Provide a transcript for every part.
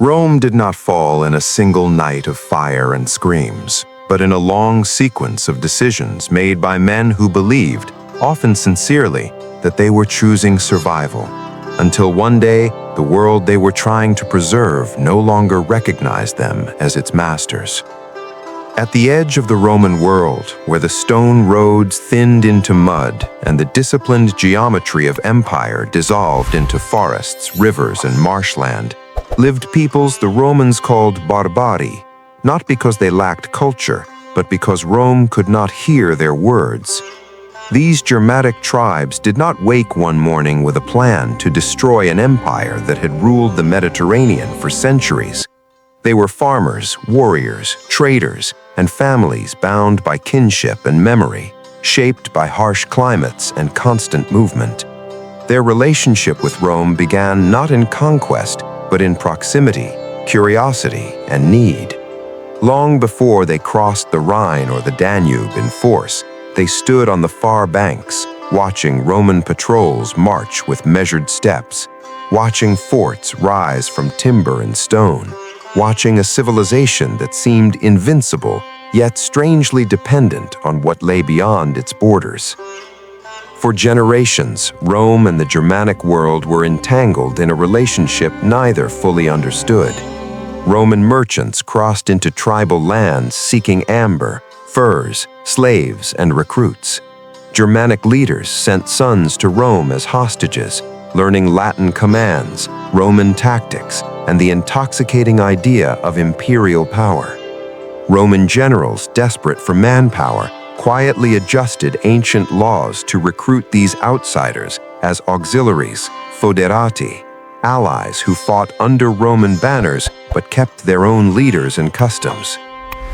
Rome did not fall in a single night of fire and screams, but in a long sequence of decisions made by men who believed, often sincerely, that they were choosing survival, until one day the world they were trying to preserve no longer recognized them as its masters. At the edge of the Roman world, where the stone roads thinned into mud and the disciplined geometry of empire dissolved into forests, rivers, and marshland, lived peoples the Romans called barbari, not because they lacked culture, but because Rome could not hear their words. These Germanic tribes did not wake one morning with a plan to destroy an empire that had ruled the Mediterranean for centuries. They were farmers, warriors, traders, and families bound by kinship and memory, shaped by harsh climates and constant movement. Their relationship with Rome began not in conquest, but in proximity, curiosity, and need. Long before they crossed the Rhine or the Danube in force, they stood on the far banks, watching Roman patrols march with measured steps, watching forts rise from timber and stone, watching a civilization that seemed invincible, yet strangely dependent on what lay beyond its borders. For generations, Rome and the Germanic world were entangled in a relationship neither fully understood. Roman merchants crossed into tribal lands seeking amber, furs, slaves, and recruits. Germanic leaders sent sons to Rome as hostages, learning Latin commands, Roman tactics, and the intoxicating idea of imperial power. Roman generals, desperate for manpower, quietly adjusted ancient laws to recruit these outsiders as auxiliaries, foederati, allies who fought under Roman banners but kept their own leaders and customs.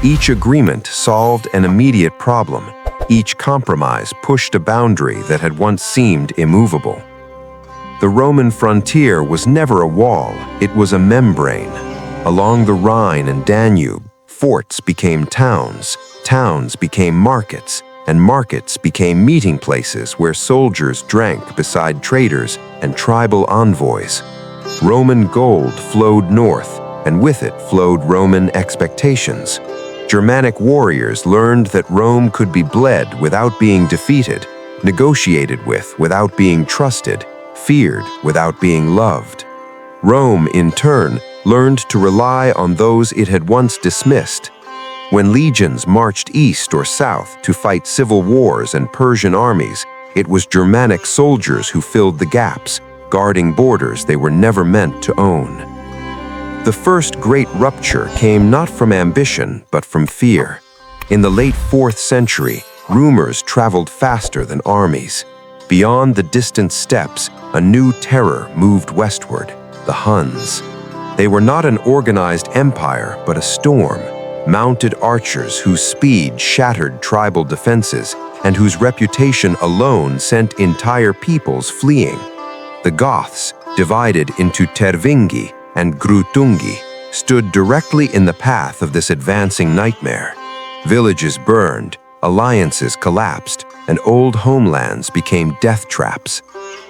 Each agreement solved an immediate problem. Each compromise pushed a boundary that had once seemed immovable. The Roman frontier was never a wall, it was a membrane. Along the Rhine and Danube, forts became towns, towns became markets, and markets became meeting places where soldiers drank beside traders and tribal envoys. Roman gold flowed north, and with it flowed Roman expectations. Germanic warriors learned that Rome could be bled without being defeated, negotiated with without being trusted, feared without being loved. Rome, in turn, learned to rely on those it had once dismissed. When legions marched east or south to fight civil wars and Persian armies, it was Germanic soldiers who filled the gaps, guarding borders they were never meant to own. The first great rupture came not from ambition, but from fear. In the late 4th century, rumors traveled faster than armies. Beyond the distant steppes, a new terror moved westward, the Huns. They were not an organized empire, but a storm, mounted archers whose speed shattered tribal defenses and whose reputation alone sent entire peoples fleeing. The Goths, divided into Tervingi and Grutungi, stood directly in the path of this advancing nightmare. Villages burned, alliances collapsed, and old homelands became death traps.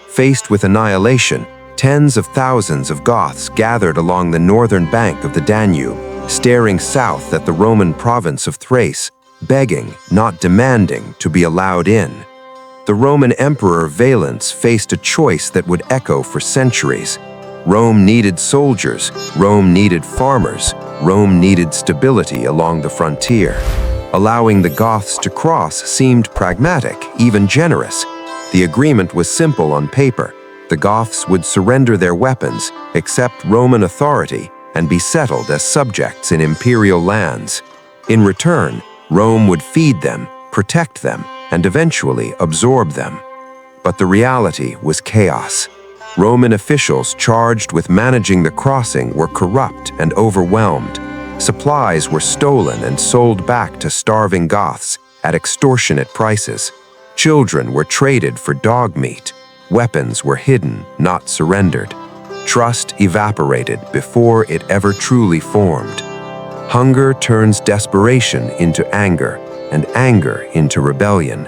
Faced with annihilation, tens of thousands of Goths gathered along the northern bank of the Danube, staring south at the Roman province of Thrace, begging, not demanding, to be allowed in. The Roman Emperor Valens faced a choice that would echo for centuries. Rome needed soldiers, Rome needed farmers, Rome needed stability along the frontier. Allowing the Goths to cross seemed pragmatic, even generous. The agreement was simple on paper. The Goths would surrender their weapons, accept Roman authority, and be settled as subjects in imperial lands. In return, Rome would feed them, protect them, and eventually absorb them. But the reality was chaos. Roman officials charged with managing the crossing were corrupt and overwhelmed. Supplies were stolen and sold back to starving Goths at extortionate prices. Children were traded for dog meat. Weapons were hidden, not surrendered. Trust evaporated before it ever truly formed. Hunger turns desperation into anger, and anger into rebellion.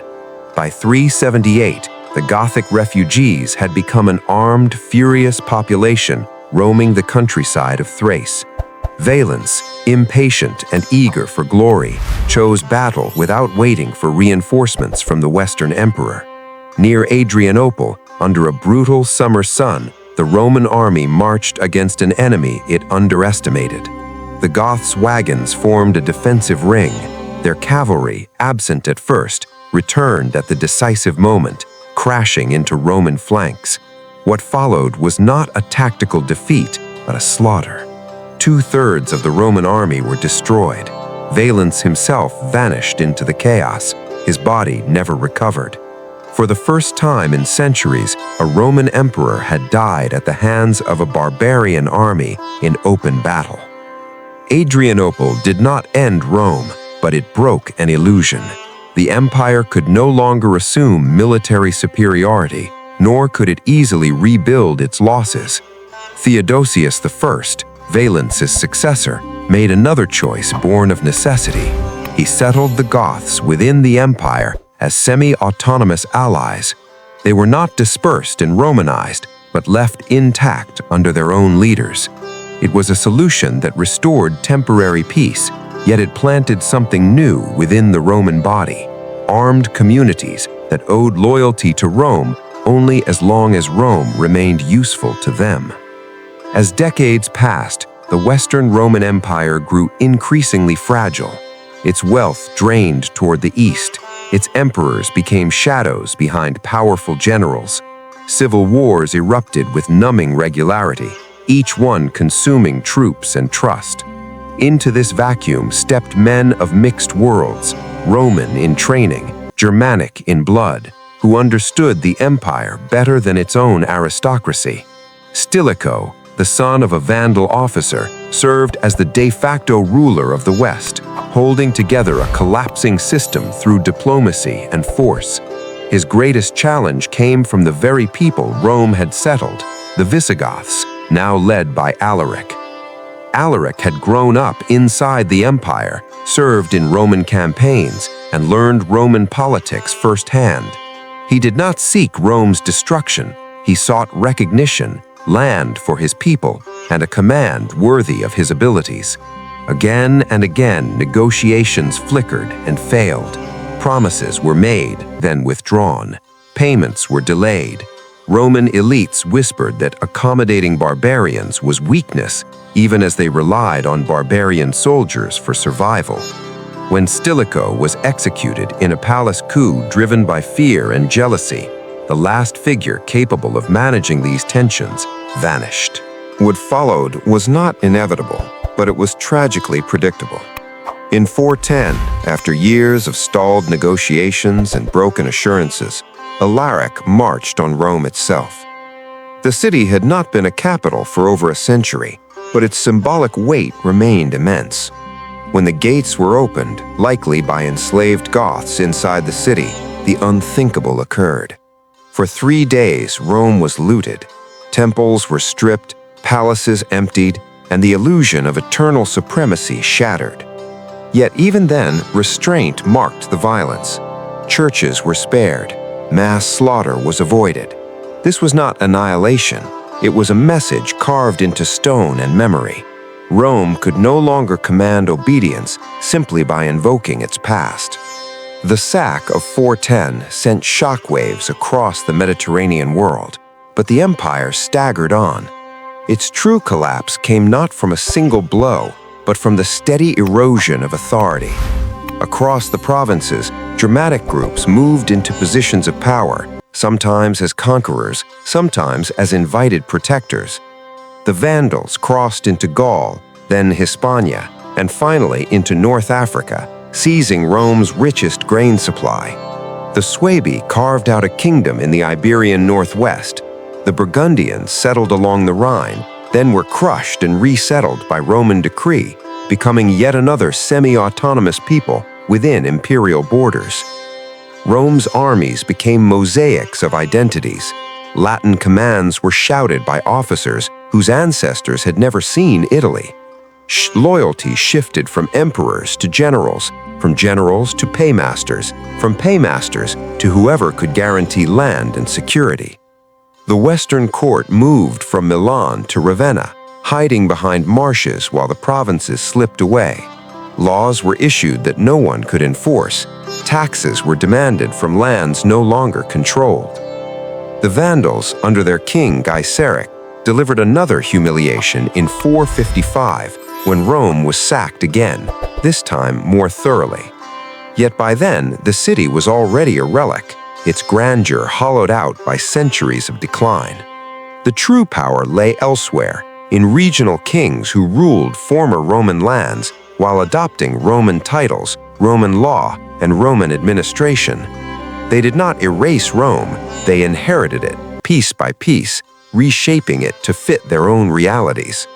By 378, the Gothic refugees had become an armed, furious population roaming the countryside of Thrace. Valens, impatient and eager for glory, chose battle without waiting for reinforcements from the Western emperor. Near Adrianople, under a brutal summer sun, the Roman army marched against an enemy it underestimated. The Goths' wagons formed a defensive ring. Their cavalry, absent at first, returned at the decisive moment, crashing into Roman flanks. What followed was not a tactical defeat, but a slaughter. 2/3 of the Roman army were destroyed. Valens himself vanished into the chaos. His body never recovered. For the first time in centuries, a Roman emperor had died at the hands of a barbarian army in open battle. Adrianople did not end Rome, but it broke an illusion. The empire could no longer assume military superiority, nor could it easily rebuild its losses. Theodosius I, Valens' successor, made another choice born of necessity. He settled the Goths within the empire as semi-autonomous allies. They were not dispersed and Romanized, but left intact under their own leaders. It was a solution that restored temporary peace, yet it planted something new within the Roman body: armed communities that owed loyalty to Rome only as long as Rome remained useful to them. As decades passed, the Western Roman Empire grew increasingly fragile. Its wealth drained toward the east. Its emperors became shadows behind powerful generals. Civil wars erupted with numbing regularity, each one consuming troops and trust. Into this vacuum stepped men of mixed worlds, Roman in training, Germanic in blood, who understood the empire better than its own aristocracy. Stilicho, the son of a Vandal officer, served as the de facto ruler of the West, holding together a collapsing system through diplomacy and force. His greatest challenge came from the very people Rome had settled, the Visigoths, now led by Alaric. Alaric had grown up inside the empire, served in Roman campaigns, and learned Roman politics firsthand. He did not seek Rome's destruction. He sought recognition, land for his people, and a command worthy of his abilities. Again and again, negotiations flickered and failed. Promises were made, then withdrawn. Payments were delayed. Roman elites whispered that accommodating barbarians was weakness, even as they relied on barbarian soldiers for survival. When Stilicho was executed in a palace coup driven by fear and jealousy, the last figure capable of managing these tensions vanished. What followed was not inevitable, but it was tragically predictable. In 410, after years of stalled negotiations and broken assurances, Alaric marched on Rome itself. The city had not been a capital for over a century, but its symbolic weight remained immense. When the gates were opened, likely by enslaved Goths inside the city, the unthinkable occurred. For 3 days, Rome was looted. Temples were stripped, palaces emptied, and the illusion of eternal supremacy shattered. Yet even then, restraint marked the violence. Churches were spared. Mass slaughter was avoided. This was not annihilation. It was a message carved into stone and memory. Rome could no longer command obedience simply by invoking its past. The sack of 410 sent shockwaves across the Mediterranean world, but the empire staggered on. Its true collapse came not from a single blow, but from the steady erosion of authority. Across the provinces, Germanic groups moved into positions of power, sometimes as conquerors, sometimes as invited protectors. The Vandals crossed into Gaul, then Hispania, and finally into North Africa, seizing Rome's richest grain supply. The Suebi carved out a kingdom in the Iberian northwest. The Burgundians settled along the Rhine, then were crushed and resettled by Roman decree, becoming yet another semi-autonomous people within imperial borders. Rome's armies became mosaics of identities. Latin commands were shouted by officers whose ancestors had never seen Italy. Loyalty shifted from emperors to generals, from generals to paymasters, from paymasters to whoever could guarantee land and security. The Western court moved from Milan to Ravenna, hiding behind marshes while the provinces slipped away. Laws were issued that no one could enforce. Taxes were demanded from lands no longer controlled. The Vandals, under their king Gothic, delivered another humiliation in 455 when Rome was sacked again, this time more thoroughly. Yet by then, the city was already a relic, its grandeur hollowed out by centuries of decline. The true power lay elsewhere, in regional kings who ruled former Roman lands while adopting Roman titles, Roman law, and Roman administration. They did not erase Rome, they inherited it, piece by piece, reshaping it to fit their own realities.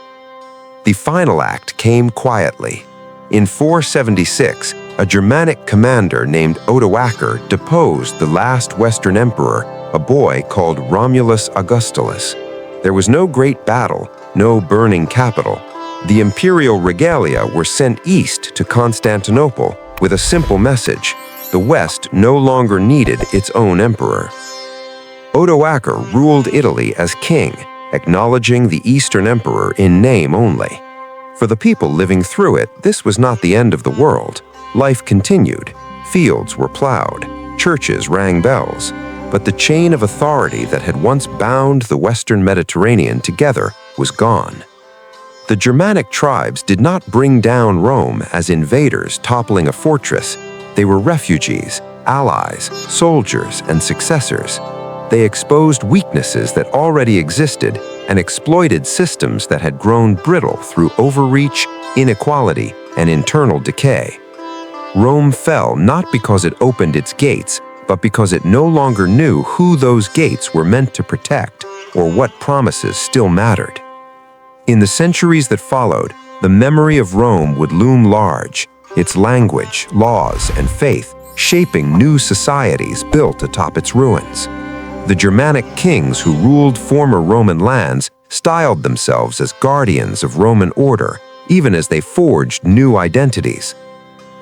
The final act came quietly. In 476, a Germanic commander named Odoacer deposed the last Western emperor, a boy called Romulus Augustulus. There was no great battle, no burning capital. The imperial regalia were sent east to Constantinople with a simple message: the West no longer needed its own emperor. Odoacer ruled Italy as king, acknowledging the Eastern emperor in name only. For the people living through it, this was not the end of the world. Life continued. Fields were plowed. Churches rang bells. But the chain of authority that had once bound the Western Mediterranean together was gone. The Germanic tribes did not bring down Rome as invaders toppling a fortress. They were refugees, allies, soldiers, and successors. They exposed weaknesses that already existed and exploited systems that had grown brittle through overreach, inequality, and internal decay. Rome fell not because it opened its gates, but because it no longer knew who those gates were meant to protect or what promises still mattered. In the centuries that followed, the memory of Rome would loom large, its language, laws, and faith shaping new societies built atop its ruins. The Germanic kings who ruled former Roman lands styled themselves as guardians of Roman order, even as they forged new identities.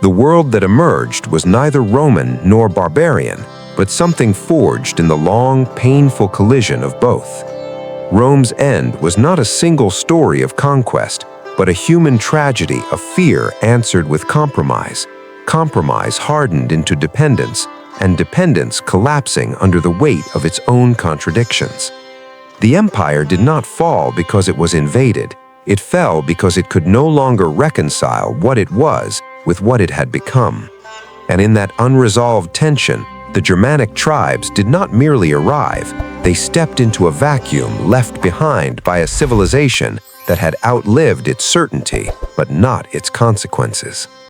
The world that emerged was neither Roman nor barbarian, but something forged in the long, painful collision of both. Rome's end was not a single story of conquest, but a human tragedy of fear answered with compromise. Compromise hardened into dependence, and dependence collapsing under the weight of its own contradictions. The empire did not fall because it was invaded. It fell because it could no longer reconcile what it was with what it had become. And in that unresolved tension, the Germanic tribes did not merely arrive, they stepped into a vacuum left behind by a civilization that had outlived its certainty, but not its consequences.